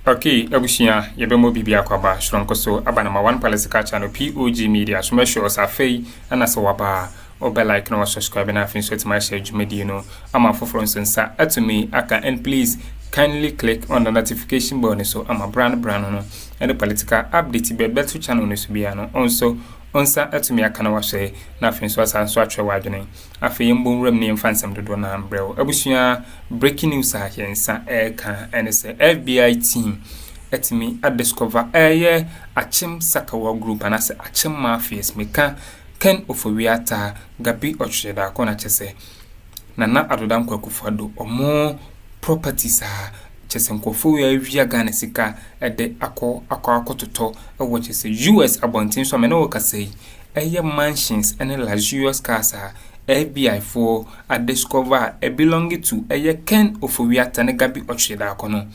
Okay, Abushia, Yabemo Bibia Kwaba, Shronkoso, Abanama 1 Palisica channel, POG Media, so make sure Safe, and as a waba, or bell like no subscribe and I finish with my schedule, Medino. I'm a for instance, to me, Aka, and please kindly click on the notification button so I'm a brand and the political update be better channel Nusubiano. Also, onsa atumi aka na wahye na afin so asanso atwe wadwene afei mbom ram ne mfansam dodo na ambrɛw abusua breaking news a yensa eka ene se FBI team atumi discover Akyem Sakawa group and as Akyem Mafias meka ken ofowiata gabi ocheda kona chese na adodan kwakufu Addo omo properties a chese nkofo ya wia Ghana sika ede akototo ewo chese US abontin so me no kasei mansions and luxurious cars FBI for a discover belonging to ken ofowiata ne gabi ocheda kono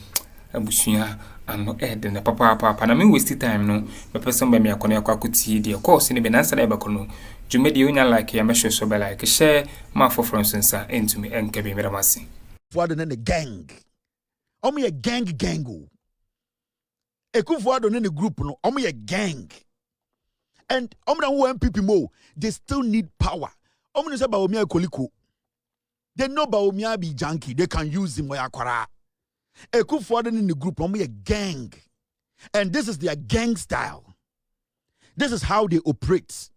abusuya ano na papa na me waste time no me person be me akona akwakuti de course ni be nansa na be kono jumedi onya like ya mesho so be like share ma for instance into me enke be meramasi for the gang omo ye gang o Akuffo Addo ne group no omo ye gang and omo na wo MPP mo they still need power omo no say Bawumia koliko they know Bawumia be junkie they can use him where akwara Akuffo Addo in the group, a gang. And this is their gang style. This is how they operate.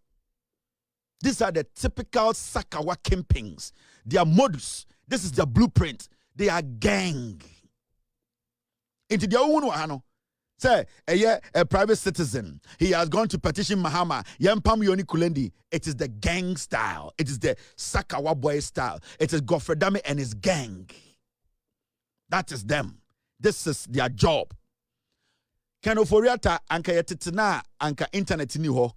These are the typical Sakawa campings. Their modus. This is their blueprint. They are gang. Into their own one, say a private citizen. He has gone to petition Mahama. Yampam Yoni Kulendi. It is the gang style. It is the Sakawa boy style. It is Godfredame and his gang. That is them. This is their job. Kenoforiata anka yetetena anka internet ni ho.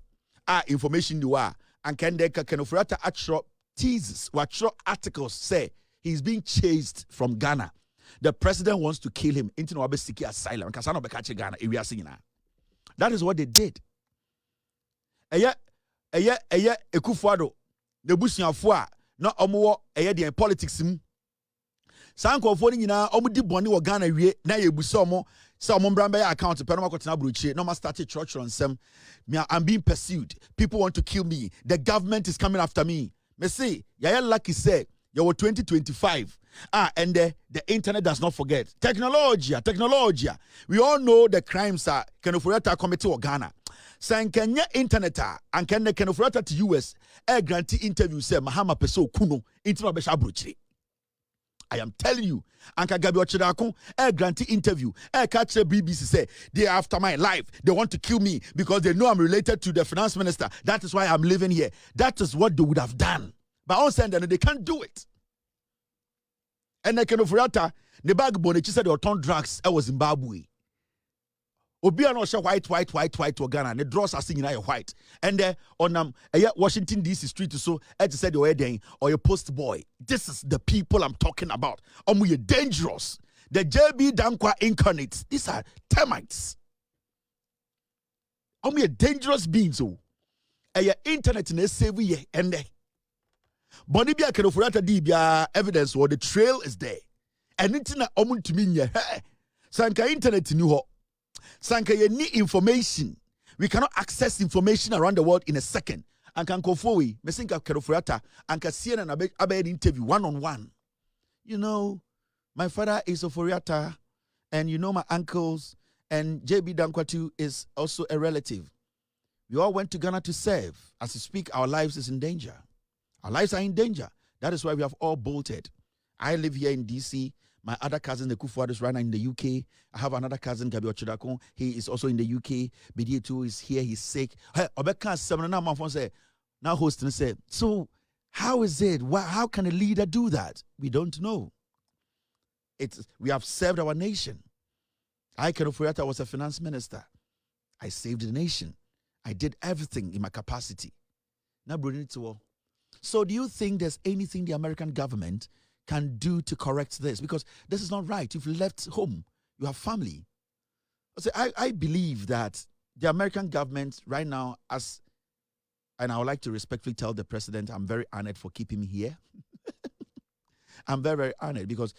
Information ni wa. Anka ndeka Kenoforiata atro teases, watro articles say he's being chased from Ghana. The president wants to kill him. Into no siki asylum. Kasano bekache Ghana. That is what they did. Eye Akuffo Addo. The busianfoa no omo the politics Sanko for nyina omo di boni wo Ghana wie na yebusa omo say omo mbran be account pe no makotena brochie no ma start church on sem me I'm being pursued, people want to kill me, the government is coming after me. Me say yaya lucky say you were 2025 and the internet does not forget technology. We all know the crimes are Kenoforiata committee or Ghana sankanya internet and Kenoforiata to US grantee interview say Mahama peso kuno internet be sha brochie. I am telling you, Anka Gabi Ochidakun, granted interview, catch the BBC say, they are after my life. They want to kill me because they know I'm related to the finance minister. That is why I'm living here. That is what they would have done. But on Sunday, they can't do it. And they can offer the bag bonnet, she said, they turn drugs. I was in Zimbabwe. Obia no show white to Ghana. The draws are singing white. And on Washington DC street so as said your wedding or your post boy. This is the people I'm talking about. You're dangerous. The JB Dankwa incarnates. These are termites. You're dangerous beings. So your internet in save ye and Bonibia Kenoforiata dibia evidence or the trail is there. And it's not to mean ye. Sanka internet in you. Sanka you need information. We cannot access information around the world in a second. And can go forward. Me think of Kenoforiata and can see an abe interview one-on-one. You know, my father is a Foriata, and you know my uncles, and JB Dankwatu is also a relative. We all went to Ghana to serve. As we speak, our lives is in danger. Our lives are in danger. That is why we have all bolted. I live here in DC. My other cousin, the Akuffo Addo, is right now in the UK. I have another cousin, Gabi Ochidakun. He is also in the UK. BD2 is here. He's sick. Hey, Obeka 7 months say, now hosting say, so how is it? How can a leader do that? We don't know. We have served our nation. I was a finance minister. I saved the nation. I did everything in my capacity. Now, so do you think there's anything the American government can do to correct this? Because this is not right. You've left home. You have family. I believe that the American government right now, and I would like to respectfully tell the president, I'm very honored for keeping me here. I'm very, very honored because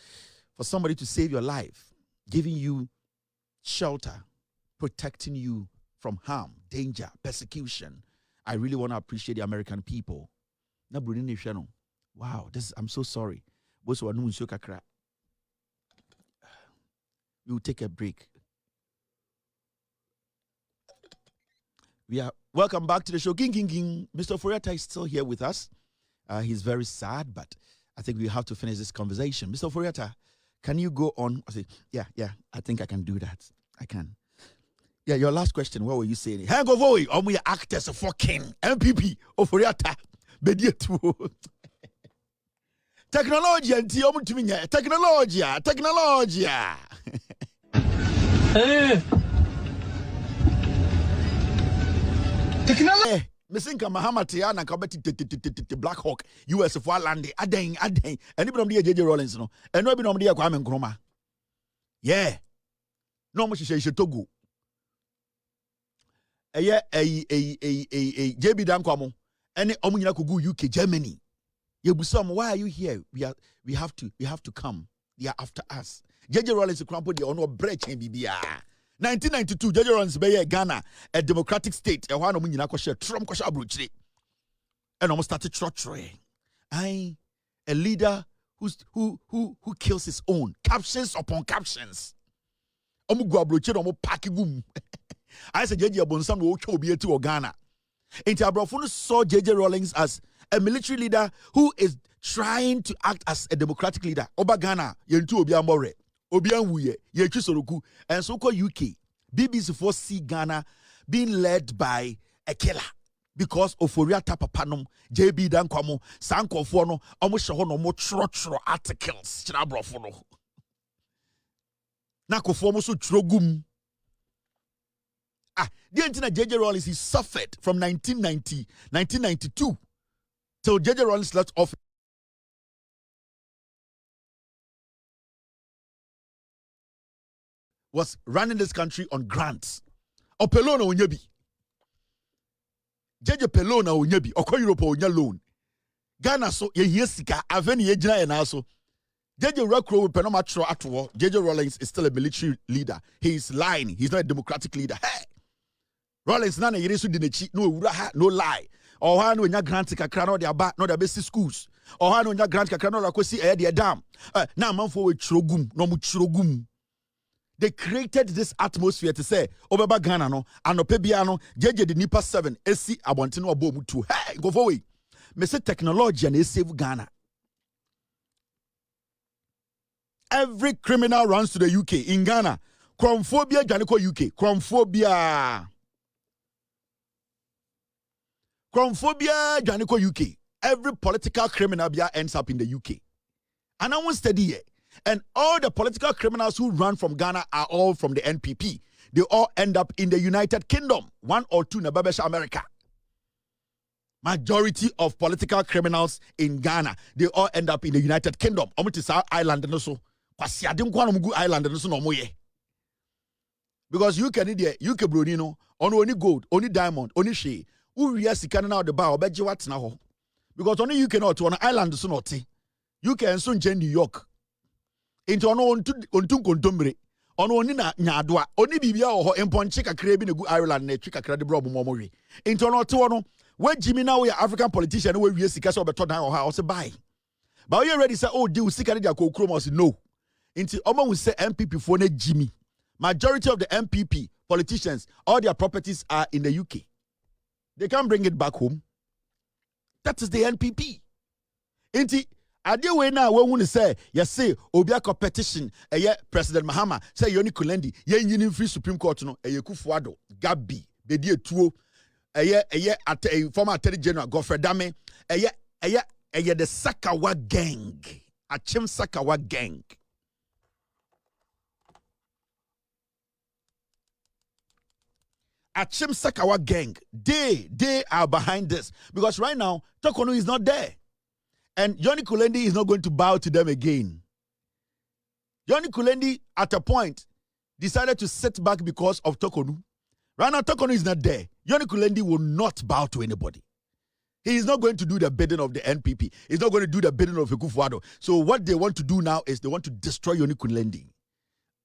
for somebody to save your life, giving you shelter, protecting you from harm, danger, persecution. I really want to appreciate the American people. Wow, I'm so sorry. We will take a break. Welcome back to the show. Mr. Oforiatta is still here with us. He's very sad, but I think we have to finish this conversation. Mr. Oforiatta, can you go on? I say, yeah, I think I can do that. I can. Yeah, your last question, what were you saying? Hang over, we actors for king, MPP, Oforiatta, Mediatu. Technology and technology. Technology. Mesinka Mahama Tiana kabeti Black Hawk US for land adeng anybody JJ Rollins no and no be no dia Kwame Nkrumah. Yeah. No mo hye Togo. JB Dankwamo ene omo nyina kogu UK Germany. Yebusam, why are you here? We have to come. They are after us. JJ Rollins Krampo de ono break in Bibia. 1992, JJ Rollins be Ghana, a democratic state. E hwan nyina ko share Trump ko share abrochire. And almost started torturing. A leader who kills his own. Captions upon captions. Omu go abrochire omu paki gum. I said JJ Abonsam wo twa obi eti o Ghana. Enti abrofo saw JJ Rollins as a military leader who is trying to act as a democratic leader. Oba Ghana, yentu obi amore, obi anwuye, yechu soroku, and so called UK. BBC 4C Ghana being led by a killer because Oforiatta papanom, JB Dankwamo, Sankofo no, omo sheho no mo tro articles. Chira brofo no. Na kofo mo so trogum. The entire JJ Rollins he suffered from 1992 till JJ Rollins left office. Was running this country on grants. O pelona onyebi. JJ pelona onyebi. Oko Europe onya loan. Ghana so ye sika aveni ye gina ye na so. JJ Rekro penoma tro atwo. JJ Rollins is still a military leader. He is lying. He's not a democratic leader. Hey. Rollins na yere so dinechi no ewura ha no lie. Or ha no nya grant kakra no de aba no de basic schools. Or ha no nya grant kakra no akosi de dam. Na manfo we chirogum no mu chirogum. They created this atmosphere to say obeba Ghana no anope bia no jeje de nipa 7 esi abonte no obo mu 2. Hey go for we. Me say technology na save Ghana. Every criminal runs to the UK in Ghana. Chromophobia janiko UK. Chromophobia janiko UK. Every political criminal ends up in the UK. And I won't study it. And all the political criminals who run from Ghana are all from the NPP. They all end up in the United Kingdom. 1 or 2 in Babesha America. Majority of political criminals in Ghana, they all end up in the United Kingdom. Omutisa Island and so. Island and so no more. Because UK need UK Brunino, only gold, only diamond, only shea. Who yes can now the bar bet you what now? Because only you cannot to an island so not. You can soon change New York. Into on contumbre. On only na nyadwa. Only bibia or empon chika crabin a good Ireland ne chika cradi brobo momori. Into no to where Jimmy now we are African politician where we see or better or house buy. But you already say, oh, do see can Akroma no. Into Omo will say MPP for ne Jimmy. Majority of the MPP politicians, all their properties are in the UK. They can't bring it back home. That is the NPP. Inti ade we na we won say you say obi a competition President Mahama say Yoni Kulendi ye nyini free Supreme Court no Akuffo Addo Gabi bedi etuo former Attorney General Godfrey Dame the Sakawa gang Akyem Sakawa gang. Akyem Sakawa gang, they are behind this. Because right now, Tokonu is not there. And Johnny Kulendi is not going to bow to them again. Johnny Kulendi, at a point, decided to sit back because of Tokonu. Right now, Tokonu is not there. Johnny Kulendi will not bow to anybody. He is not going to do the bidding of the NPP. He's not going to do the bidding of Akuffo Addo. So what they want to do now is they want to destroy Johnny Kulendi.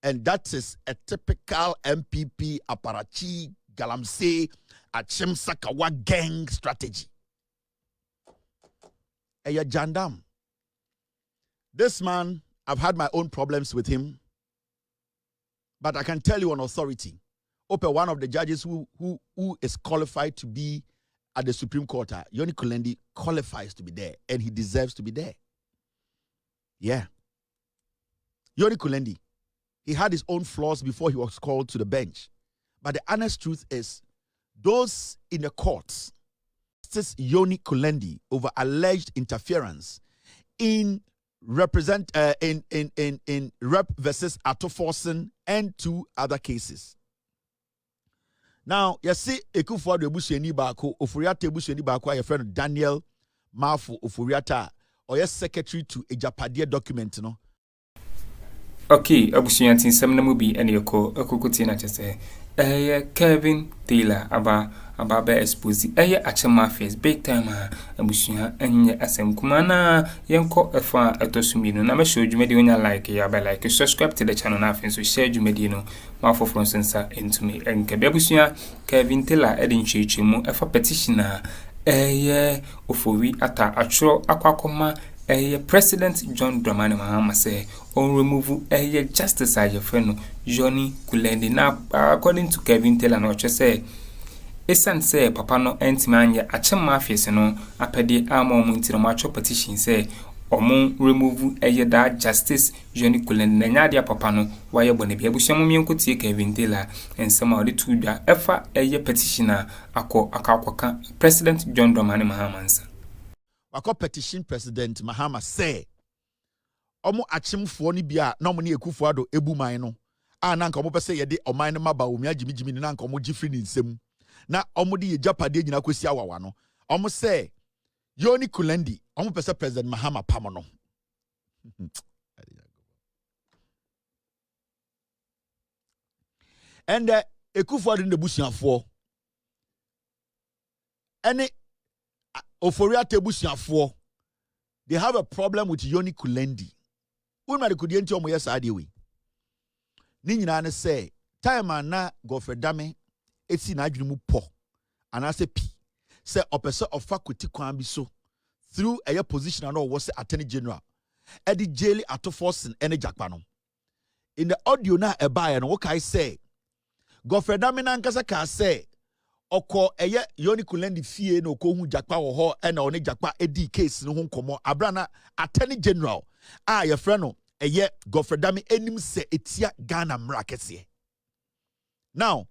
And that is a typical MPP Aparachi Galamsey Akyem Sakawa gang strategy. Eya Jandam. This man, I've had my own problems with him. But I can tell you on authority, one of the judges who is qualified to be at the Supreme Court, Yoni Kulendi, qualifies to be there, and he deserves to be there. Yeah. Yoni Kulendi, he had his own flaws before he was called to the bench. But the honest truth is, those in the courts, Justice Yoni Kulendi, over alleged interference in Rep versus Akuffo and 2 other cases. Now, you see, Akuffo ebusuani baako, Oforiata ebusuani baako, your friend Daniel Mafu Oforiata, or your secretary to Ejapade document, no. Okay, abusuantin sem na mu bi ene yeko akukuti na chese. Kevin Taylor aba be expose Akyem Mafias big time abusuan enye asem kuma na yenko efa etosumino na me show dwumedi onya like ya be like subscribe to the channel na afin so share dwumedi no ma foforo sensa into me enke be abusuan Kevin Taylor edin chichimu efa petition ofowi ata atro akwakoma President John Dramani Mahama say on remove justice as your friend Johnny Kulendi. Now, according to Kevin Taylor, no say esan say papa no entimanya Akyem Mafias no apede amo munti no macho petition say omo remove that justice Johnny Kulendi na nya dia papa no waye bone bia busham mienkotie Kevin Taylor and some of the two da efa petitioner akwa President John Dramani Mahama nsa. Wako petition President Mahama say omo Akyemfo ni bia na omo ne Akuffo ado ebu man no na nka omo pese ye de oman no ma Bawumia jimijimi na nka omo gifri ni nsem na omo de ye japade nyina kwesi awawa no omo say Yoni Kulendi omo pese President Mahama pam no and Akuffo ado ne busuafo ene Oforiata busuafo, they have a problem with Yoni Kulendi. Unma de kudienti omo yes ade we. Ni nyina ne say time na gofredame eti na adwene mu po. Anase pi. Say opese ofa koti kwan bi so through a position na was attorney general. Edi jail Akuffo ene jakpa no. In the audio na eba no what I say gofredame na nkasa ka say Oko Yoni Kulendi fie no ko hu jakpa wo ho e na one jakpa edi case no ho nkomo abrana attorney general your friend no gofredame enim se etia Ghana mrakese. Now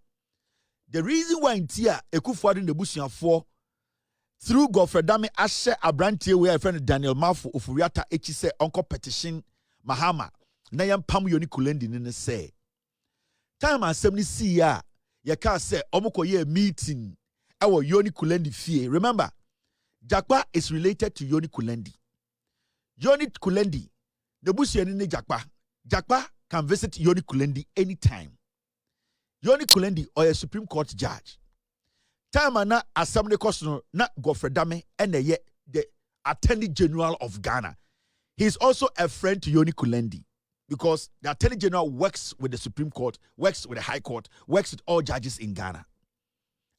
the reason why intia Akuffo ado nebusuafo through gofredame ahye abrantie we your friend Daniel Mafu Oforiata echi se onko petition Mahama na yampam Yoni Kulendi ne se time asem ni see ya Yaka say omokoye meeting our Yoni Kulendi fie. Remember, Jakpa is related to Yoni Kulendi. Yoni Kulendi, the busiani ne Jakpa. Jakpa can visit Yoni Kulendi anytime. Yoni Kulendi or a Supreme Court judge. Time na assembly question na gofredame and the Attorney General of Ghana. He is also a friend to Yoni Kulendi. Because the Attorney General works with the Supreme Court, works with the High Court, works with all judges in Ghana.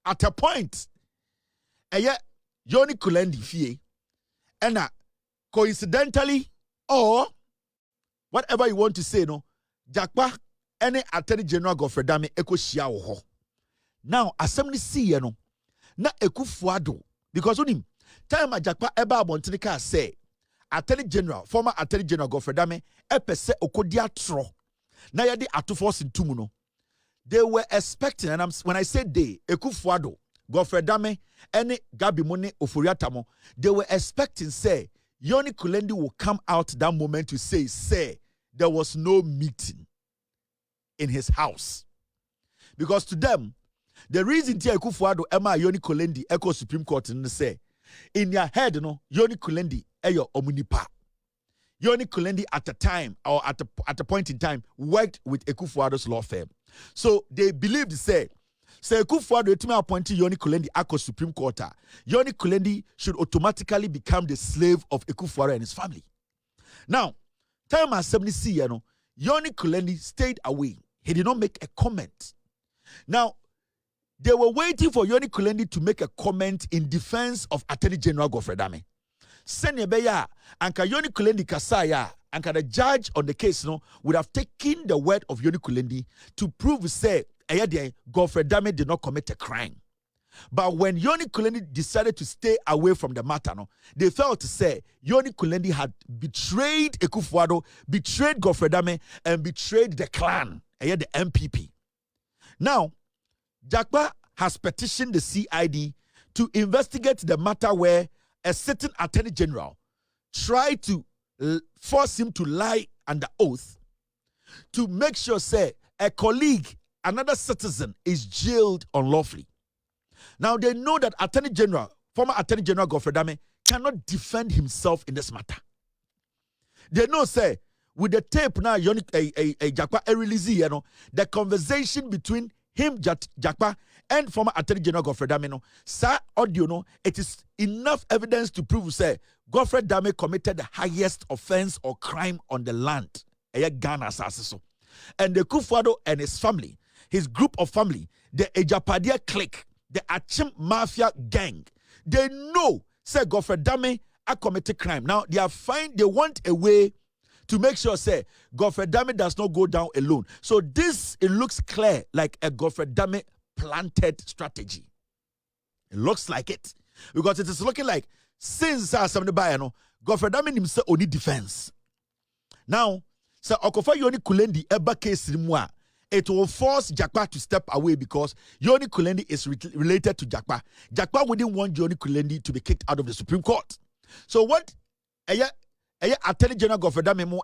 At a point, Yoni Kulendi fie, and coincidentally, or whatever you want to say, no, Jakpa, any Attorney General gofredame eko shia wo ho. Now, assembly see no, na Akuffo ado, because unim, time Jakpa eba abontinika say, Attorney General, former Attorney General gofredame epese okodia tro na yade Akuffo ntumu no. They were expecting, and when I say they, Akuffo ado gofredame ene Gabi Mone Oforiata mo, they were expecting say Yoni Kulendi will come out that moment to say there was no meeting in his house. Because to them, the reason tia Akuffo ado ema Yoni Kulendi echo Supreme Court and say in your head no Yoni Kulendi eyo omunipa. Yoni Kulendi at the time or at a point in time worked with Akuffo ado's law firm. So they believed say Akuffo ado etime appoint Yoni Kulendi ako Supreme Court. Yoni Kulendi should automatically become the slave of Akuffo ado and his family. Now, time as 70 see no Yoni Kulendi stayed away. He did not make a comment. Now, they were waiting for Yoni Kulendi to make a comment in defense of Attorney General Godfrey Dame. Senyebeya, anka Yoni Kulendi kasaya, anka the judge on the case would have taken the word of Yoni Kulendi to prove, say, Godfrey Dame did not commit a crime. But when Yoni Kulendi decided to stay away from the matter, they felt to say Yoni Kulendi had betrayed Akuffo, betrayed Godfrey Dame, and betrayed the clan, the MPP. Now, Jakpa has petitioned the CID to investigate the matter where a certain attorney general tried to force him to lie under oath to make sure, say, a colleague, another citizen, is jailed unlawfully. Now, they know that former Attorney General Godfrey Dame cannot defend himself in this matter. They know, say, with the tape now, Jakpa release, the conversation between him, Jakpa, and former Attorney General Godfrey Dame, sa audio, it is enough evidence to prove, say, Godfrey Dame committed the highest offense or crime on the land, Ghana. And the Akuffo and his family, his group of family, the Ejapadia clique, the Akyem Mafia gang, they know, say, Godfrey Dame a committed crime. Now, they want a way to make sure, say, Godfrey Dame does not go down alone. So it looks clear like a Godfrey Dame planted strategy. It looks like it. Because it is looking like, since somebody buy, Godfrey Dame himself only defense. Now, so Akuffo Yoni Kulendi eba case rimwa, it will force Jakpa to step away because Yoni Kulendi is related to Jakpa. Jakpa wouldn't want Yoni Kulendi to be kicked out of the Supreme Court. So what Attorney General Godfrey Dame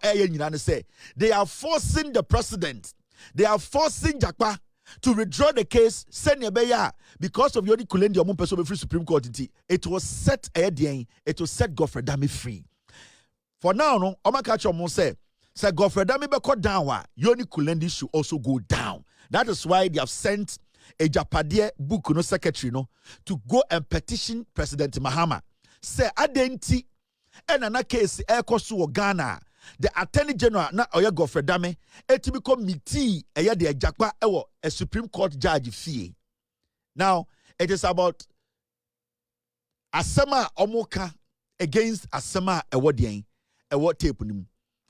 say, they are forcing the president, they are forcing Jakpa to withdraw the case, because of Yoni Kulendi or person free Supreme Court. It was set Godfrey Dame free. For now, no, Omakacho say, Godfrey Dame beko down, Yoni Kulendi should also go down. That is why they have sent a Japadie book secretary to go and petition President Mahama. Say adenti and another case Ekosu Ghana. The Attorney General na Oya Godfrey Dame to become committee de Jakpa a Supreme Court judge fee. Now it is about Asema Omoka against Asema Ewodien Ewod tape.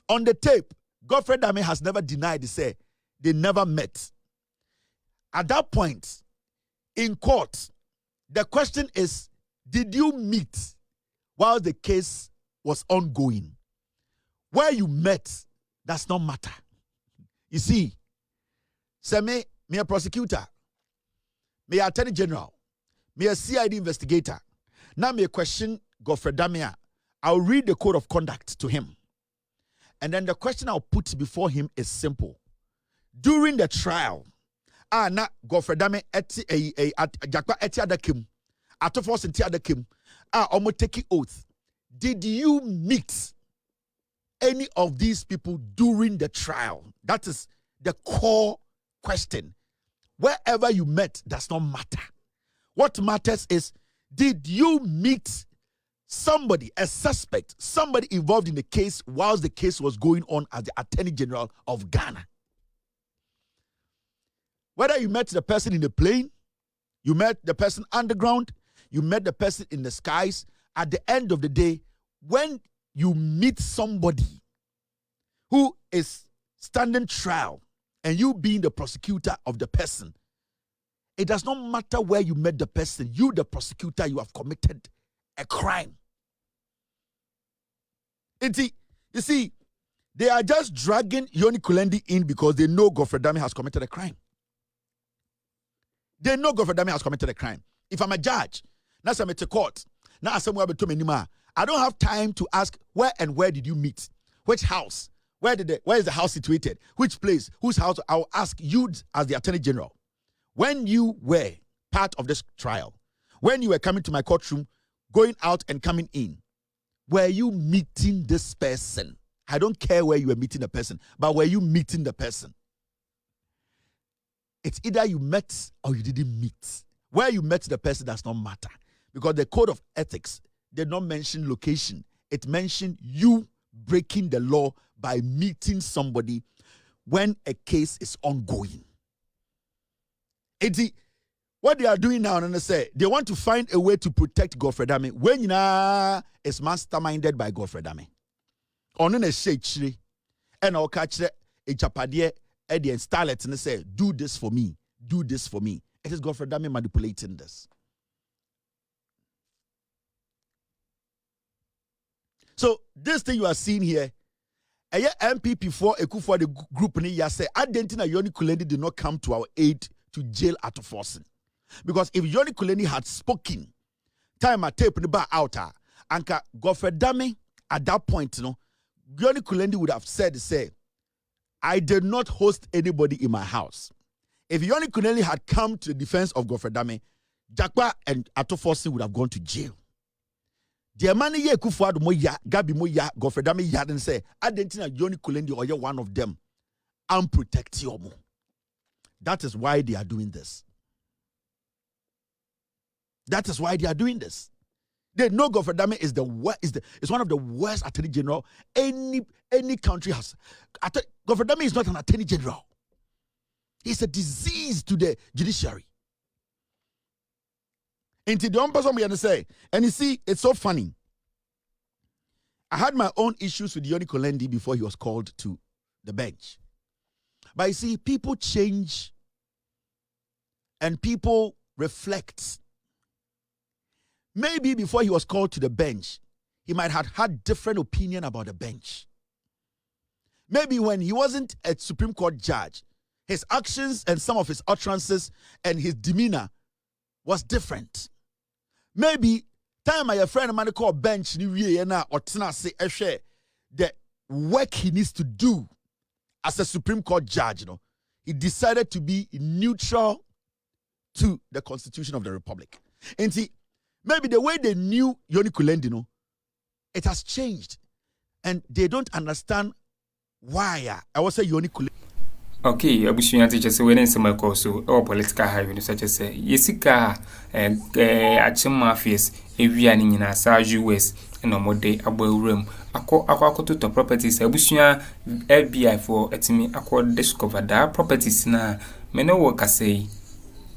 On the tape, Godfrey Dame has never denied they never met. At that point, in court, the question is, did you meet while the case was ongoing? Where you met does not matter. You see, say me a prosecutor, me a attorney general, me a CID investigator. Now me a question Godfrey Dame. I'll read the code of conduct to him. And then the question I'll put before him is simple. During the trial, na Godfrey Dame Jakpa eti adakim, atofo senti adakim, omo take oath. Did you meet any of these people during the trial? That is the core question. Wherever you met does not matter. What matters is, did you meet somebody, a suspect, somebody involved in the case whilst the case was going on as the Attorney General of Ghana? Whether you met the person in the plane, you met the person underground, you met the person in the skies, at the end of the day, when you meet somebody who is standing trial and you being the prosecutor of the person, it does not matter where you met the person. You, the prosecutor, you have committed a crime. You see, they are just dragging Yoni Kulendi in because they know Godfrey Dame has committed a crime. They know Godfrey Dame has committed a crime. If I'm a judge, now I'm at a court, now I don't have time to ask where did you meet? Which house? Where is the house situated? Which place? Whose house? I'll ask you as the Attorney General. When you were part of this trial, when you were coming to my courtroom, going out and coming in, were you meeting this person? I don't care where you were meeting the person, but were you meeting the person? It's either you met or you didn't meet. Where you met the person does not matter, because the code of ethics did not mention location. It mentioned you breaking the law by meeting somebody when a case is ongoing. What they are doing now, and they say they want to find a way to protect Godfrey Dame when is masterminded by Godfrey Dame. On a shake and I'll catch a chapadie and the install it and they say, do this for me, do this for me. It is Godfrey Dame manipulating this. So this thing you are seeing here, a MPP for Akuffo the group ni ya say Adentina Yoni Kulendi did not come to our aid to jail Akuffo. Because if Yoni Kuleni had spoken, time I tape the bar out, and Godfrey Dame at that point, Yoni Kuleni would have said, I did not host anybody in my house. If Yoni Kuleni had come to the defense of Godfrey Dame, Jakwa and Akuffo would have gone to jail. The money ye Akuffo moya, Gabi moya, Godfrey Dame yad and say, Adentina Yoni Kuleni or you're one of them, and protect you. That is why they are doing this. That is why they are doing this. They know Godfrey Dame is one of the worst attorney general any country has. Godfrey Dame is not an attorney general. He's a disease to the judiciary. Into the person we understand. And you see, it's so funny. I had my own issues with Yoni Kulendi before he was called to the bench. But you see, people change and people reflect. Maybe before he was called to the bench, he might have had different opinion about the bench. Maybe when he wasn't a Supreme Court judge, his actions and some of his utterances and his demeanor was different. Maybe time my friend man called bench or the work he needs to do as a Supreme Court judge, he decided to be neutral to the Constitution of the Republic. And see, maybe the way they knew Yoni Kulendi, it has changed. And they don't understand why. I was say Yoni Kulendi. Okay, abusunya teacher say when some so or political highway such as say yesika Akyem Mafias ewia ni nyina sa US no mode abawuram akọ to properties abusunya FBI for etimi akọ discover that properties na me no work say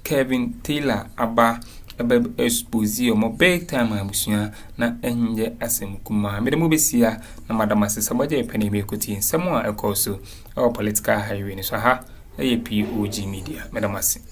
Kevin Taylor aba expose mo big time abusunya na enye asem kuma me de mo besia na madam asesa baje pani me koti nsemo a ekoso our political highway ni so ha POG Media madam asem